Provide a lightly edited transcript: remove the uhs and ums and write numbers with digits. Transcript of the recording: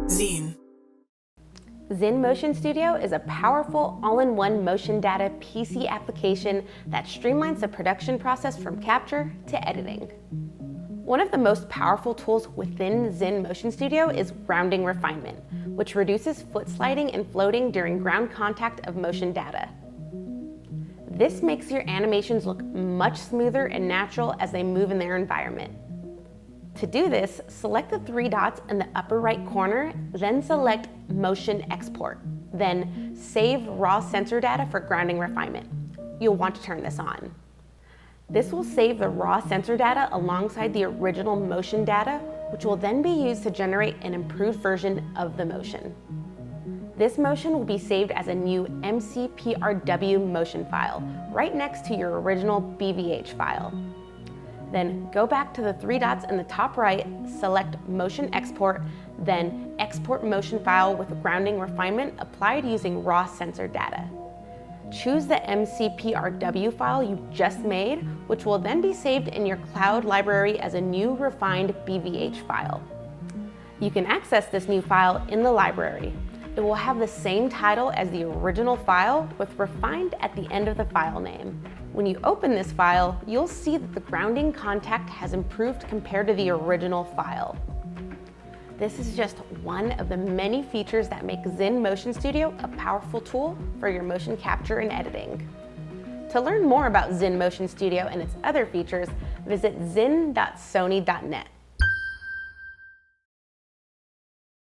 XYN. XYN Motion Studio is a powerful all-in-one motion data PC application that streamlines the production process from capture to editing. One of the most powerful tools within XYN Motion Studio is grounding refinement, which reduces foot sliding and floating during ground contact of motion data. This makes your animations look much smoother and natural as they move in their environment. To do this, select the three dots in the upper right corner, then select Motion Export, then Save Raw Sensor Data for grounding refinement. You'll want to turn this on. This will save the raw sensor data alongside the original motion data, which will then be used to generate an improved version of the motion. This motion will be saved as a new MCPRW motion file, right next to your original BVH file. Then go back to the three dots in the top right, select Motion Export, then Export Motion File with grounding refinement applied using raw sensor data. Choose the MCPRW file you just made, which will then be saved in your cloud library as a new refined BVH file. You can access this new file in the library. It will have the same title as the original file with refined at the end of the file name. When you open this file, you'll see that the grounding contact has improved compared to the original file. This is just one of the many features that make XYN Motion Studio a powerful tool for your motion capture and editing. To learn more about XYN Motion Studio and its other features, visit xyn.sony.net.